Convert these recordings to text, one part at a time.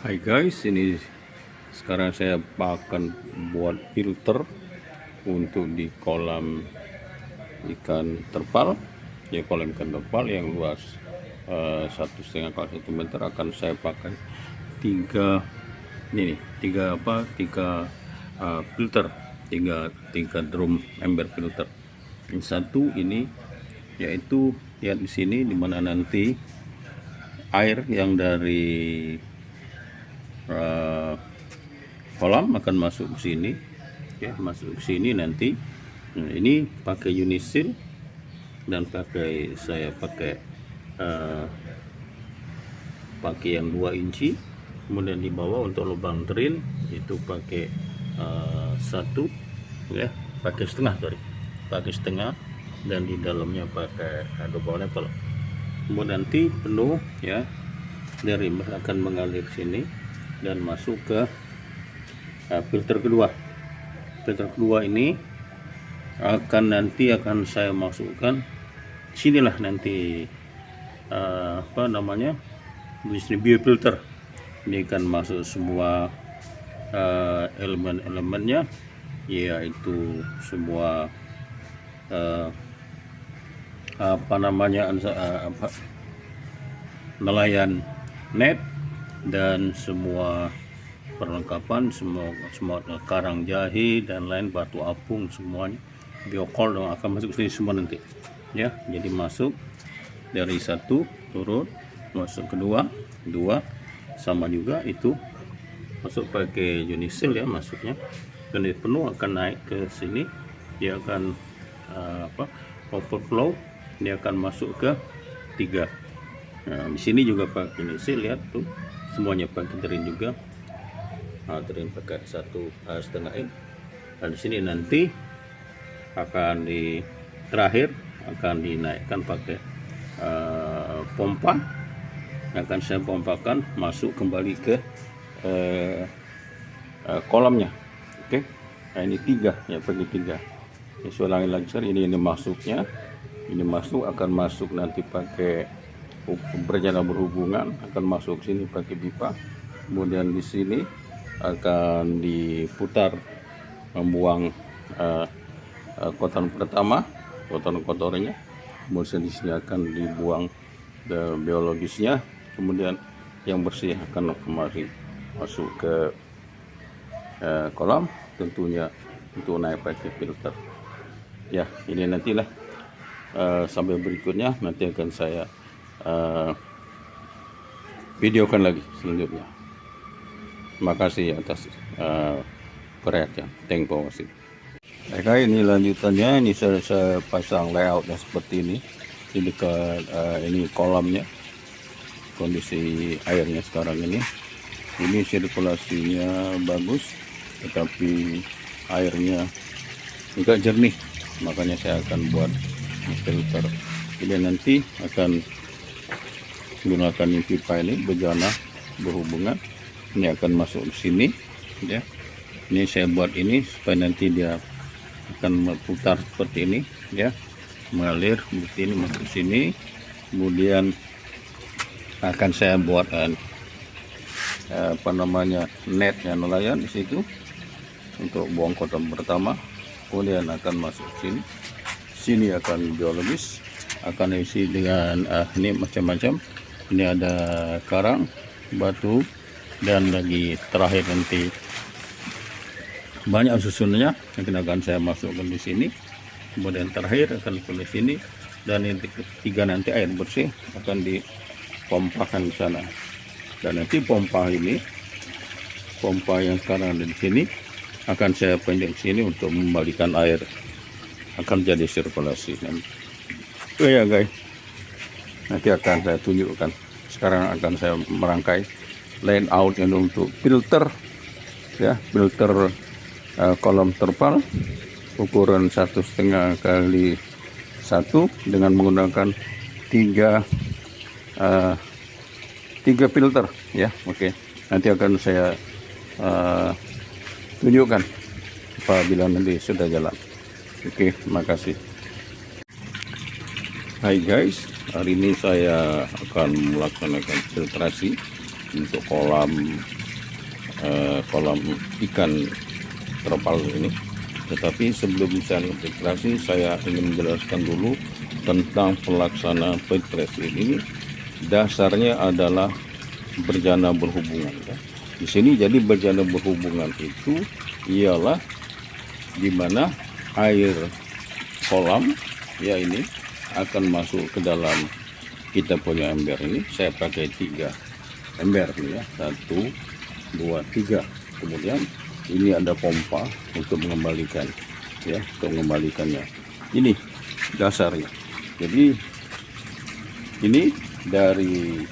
Hai guys, ini sekarang saya akan buat filter untuk di kolam ikan terpal. Ya, kolam ikan terpal yang luas 1,5 x 1 meter akan saya pakai tiga filter, tiga drum ember filter. Yang satu ini yaitu lihat di sini, dimana nanti air yang dari kolam akan masuk ke sini, ya, masuk ke sini nanti. Nah, ini pakai Unisil dan saya pakai yang 2 inci. Kemudian di bawah untuk lubang drain itu pakai satu, ya, pakai setengah, dan di dalamnya pakai double level. Kemudian nanti penuh, ya, dari akan mengalir sini dan masuk ke filter kedua. Filter kedua ini nanti akan saya masukkan sinilah nanti biofilter. Ini akan masuk semua elemen-elemennya, yaitu semua nelayan net dan semua perlengkapan, semua karang jahe dan lain, batu apung, semuanya biokol dong akan masuk sini semua nanti, ya. Jadi masuk dari satu turun masuk kedua, sama juga itu masuk pakai Unisil, ya, masuknya. Dan di penuh akan naik ke sini, dia akan overflow, dia akan masuk ke 3. Nah, di sini juga pakai Unisil, lihat tuh, semuanya pakai drain juga. Drain pakai 1,5 in. Dan di sini nanti akan terakhir akan dinaikkan pakai pompa. Akan saya pompakan masuk kembali ke kolamnya. Oke. Nah, ini 3, ya, pakai 3. Ini saya ulangi lagi, ini masuknya. Ini akan masuk nanti pakai berjalan berhubungan, akan masuk sini pakai pipa. Kemudian di sini akan diputar membuang kotoran pertama, kotorannya. Kemudian di sini akan dibuang biologisnya. Kemudian yang bersih akan kembali masuk ke kolam, tentunya untuk naik pakai filter. Ya, ini nantilah sampai berikutnya nanti akan saya videokan lagi selanjutnya. Terima kasih atas perhatian. Thank you for watching. Oke, ini lanjutannya. Ini saya pasang layoutnya seperti ini. Di dekat ini kolamnya. Kondisi airnya sekarang ini sirkulasinya bagus, tetapi airnya enggak jernih. Makanya saya akan buat filter. Jadi nanti akan gunakan pipa ini berjalan berhubungan. Ini akan masuk ke sini, ya. Ini saya buat ini supaya nanti dia akan berputar seperti ini, ya, mengalir seperti ini masuk ke sini. Kemudian akan saya buat netnya nelayan di situ untuk buang kotoran pertama. Kemudian akan masuk ke sini. Sini akan biologis, akan isi dengan ini macam-macam. Ini ada karang, batu, dan lagi terakhir nanti banyak susunannya yang akan saya masukkan di sini. Kemudian terakhir akan di sini, dan yang ketiga nanti air bersih akan dipompakan di sana. Dan nanti pompa yang sekarang ada di sini akan saya pendek sini untuk membalikan air, akan jadi sirkulasi. Oh ya guys, nanti akan saya tunjukkan. Sekarang akan saya merangkai layout yang untuk filter, ya, filter kolam terpal ukuran 1,5 x 1 dengan menggunakan tiga filter, ya. Oke, nanti akan saya tunjukkan apabila nanti sudah jalan. Oke, terima kasih. Hai guys, hari ini saya akan melaksanakan filtrasi untuk kolam ikan terpal ini. Tetapi sebelum saya filtrasi, saya ingin menjelaskan dulu tentang pelaksanaan filtrasi ini. Dasarnya adalah berjana berhubungan ya. Di sini jadi berjana berhubungan itu ialah dimana air kolam ya ini akan masuk ke dalam kita punya ember ini. Saya pakai 3 ember ya, 1, 2, 3. Kemudian ini ada pompa untuk mengembalikan ya, untuk mengembalikannya. Ini dasarnya. Jadi ini dari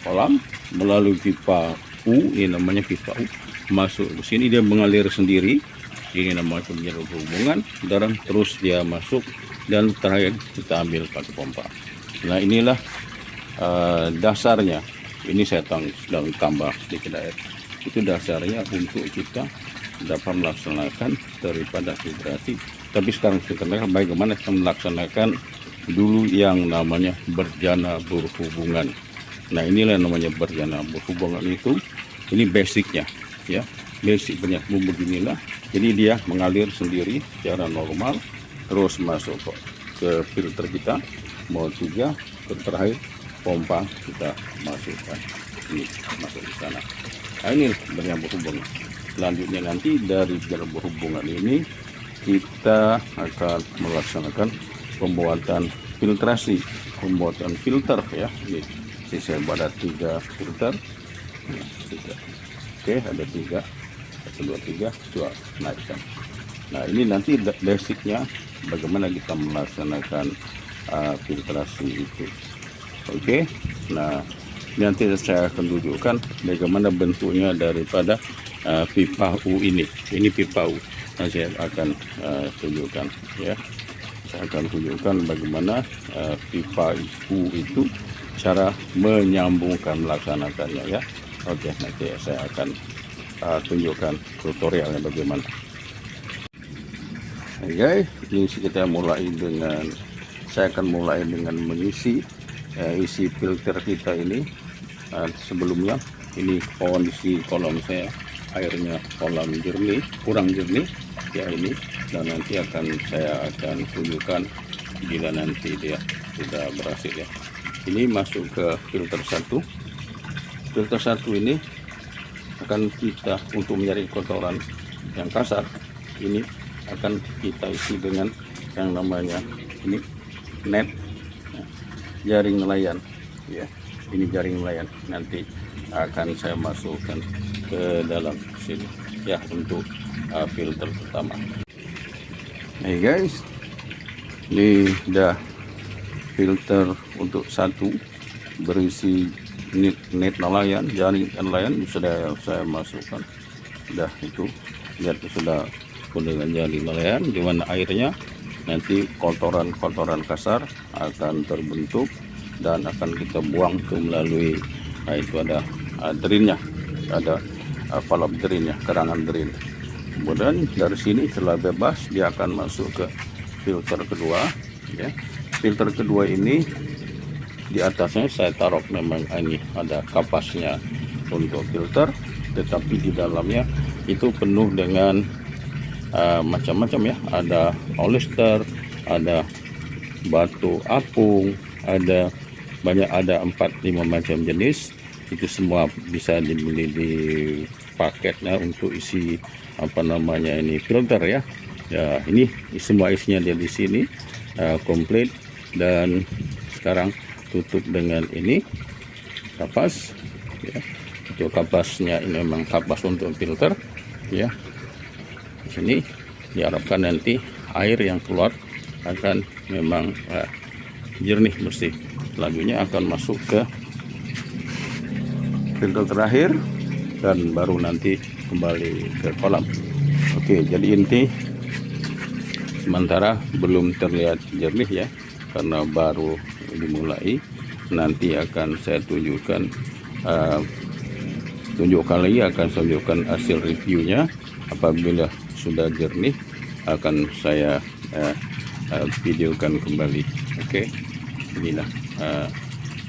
kolam melalui pipa U, ini namanya pipa U, masuk ke sini, dia mengalir sendiri. Ini namanya berjana berhubungan, dan terus dia masuk dan terakhir kita ambil pakai pompa. Nah inilah dasarnya. Ini saya sedang tambah sedikit air. Itu dasarnya untuk kita dapat melaksanakan daripada filtrasi. Tapi sekarang kita lihat bagaimana kita melaksanakan dulu yang namanya berjana berhubungan. Nah inilah namanya berjana berhubungan itu. Ini basicnya ya, basic banyak beginilah. Jadi dia mengalir sendiri secara normal, terus masuk ke filter kita, mau 3, terakhir pompa kita masukkan ini masuk di sana. Nah ini berjana berhubungan. Selanjutnya nanti dari berjana berhubungan ini kita akan melaksanakan pembuatan filtrasi, pembuatan filter ya. Ini saya ada 3 filter. Nah, 3. Oke, ada 3. 1, 2, 3, 2 naikkan. Nah ini nanti basicnya bagaimana kita melaksanakan filtrasi itu. Oke, nah nanti saya akan tunjukkan bagaimana bentuknya daripada pipa U ini. Ini pipa U. Nah, saya akan tunjukkan ya. Saya akan tunjukkan bagaimana pipa U itu cara menyambungkan melaksanakannya ya. Oke, nanti saya akan tunjukkan tutorialnya bagaimana. Oke guys, ini kita mulai dengan, saya akan mulai dengan mengisi isi filter kita ini. Sebelumnya ini kondisi kolam saya, airnya kolam jernih, kurang jernih ya ini, dan nanti saya akan tunjukkan bila nanti dia sudah berhasil ya. Ini masuk ke filter 1. Filter 1 ini akan kita untuk mencari kotoran yang kasar, ini akan kita isi dengan yang namanya ini net, jaring nelayan ya. Ini jaring nelayan nanti akan saya masukkan ke dalam sini ya untuk filter pertama. Hey guys, ini udah filter untuk 1 berisi net nelayan, jaring nelayan sudah saya masukkan. Sudah itu lihat sudah dengan jaring nelayan, di mana airnya nanti kotoran kasar akan terbentuk dan akan kita buang ke melalui itu ada drainnya, ada valve drainnya, kerangan drain. Kemudian dari sini setelah bebas dia akan masuk ke filter kedua ya. Filter kedua ini di atasnya saya taruh memang ini ada kapasnya untuk filter, tetapi di dalamnya itu penuh dengan macam-macam ya, ada oyster, ada batu apung, ada banyak, ada 4-5 macam jenis. Itu semua bisa dibeli di paketnya untuk isi apa namanya ini filter ya. Ya ini semua isinya dia di sini komplit, dan sekarang tutup dengan ini kapas ya. Itu kapasnya ini memang kapas untuk filter ya. Di sini diharapkan nanti air yang keluar akan memang jernih bersih. Selanjutnya akan masuk ke filter terakhir dan baru nanti kembali ke kolam. Oke, jadi inti sementara belum terlihat jernih ya, karena baru dimulai. Nanti akan saya tunjukkan lagi, akan saya tunjukkan hasil reviewnya. Apabila sudah jernih akan saya videokan kembali. Oke, inilah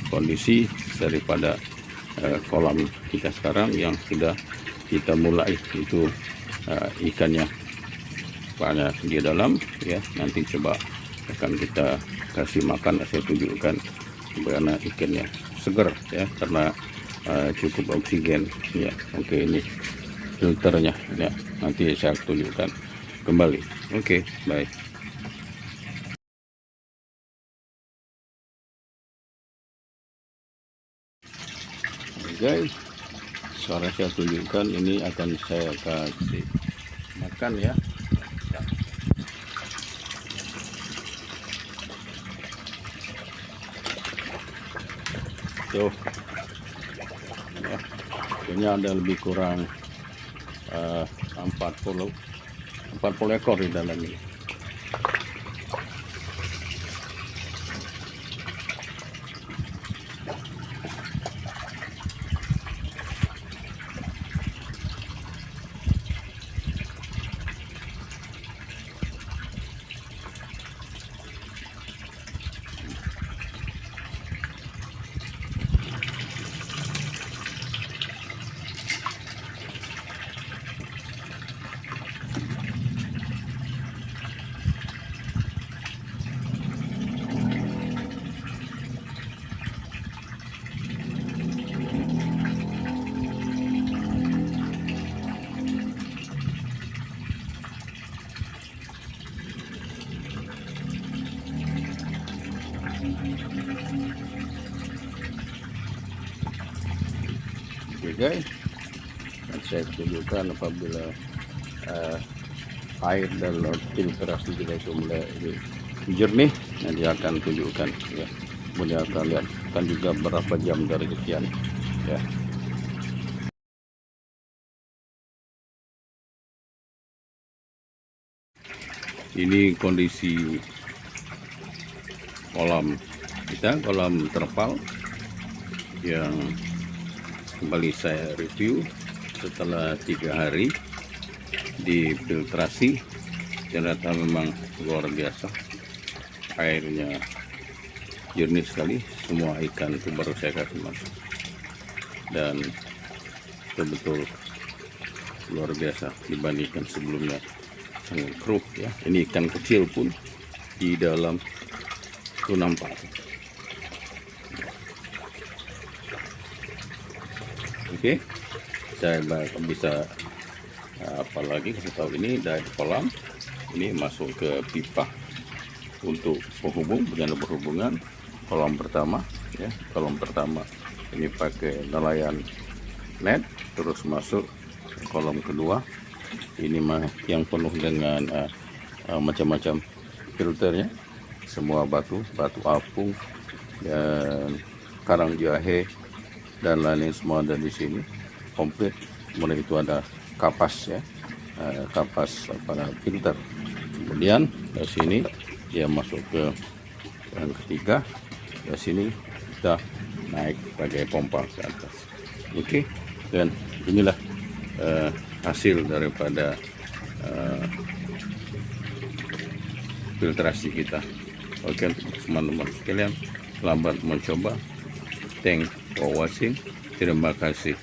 kondisi daripada kolam kita sekarang yang sudah kita mulai. Itu ikannya banyak di dalam ya. Nanti coba akan kita kasih makan. Saya tunjukkan bagaimana ikannya segar ya, karena cukup oksigen ya. Oke, ini filternya ya, nanti saya tunjukkan kembali. Oke, baik. Guys, sekarang saya tunjukkan, ini akan saya kasih makan ya. Tuh ya, ini ada lebih kurang 40 ekor di dalam ini. Oke guys, saya tunjukkan apabila air dan filtrasi kita itu mulai jernih, nanti akan tunjukkan ya. Kemudian akan lihat kan juga berapa jam dari sekian ya. Ini kondisi kolam kita, kolam terpal yang kembali saya review setelah 3 hari difiltrasi. Ternyata memang luar biasa, airnya jernih sekali. Semua ikan itu baru saya kasih masuk, dan betul-betul luar biasa dibandingkan sebelumnya, sangat keruh ya. Ini ikan kecil pun di dalam itu nampak. Oke, saya bisa apalagi kasih tahu, ini dari kolam ini masuk ke pipa untuk penghubung, bencana berhubungan. Kolam pertama ya, kolam pertama ini pakai nelayan net, terus masuk kolam kedua ini mah yang penuh dengan macam-macam filternya, semua batu apung dan karang jahe dan lain-lain semua ada di sini komplit. Kemudian itu ada kapas ya, kapas filter. Kemudian dari sini dia masuk ke yang ketiga. Dari sini kita naik pakai pompa ke atas. Oke, dan inilah hasil daripada filtrasi kita. Oke, teman-teman sekalian, selamat mencoba. Thanks for watching. Terima kasih.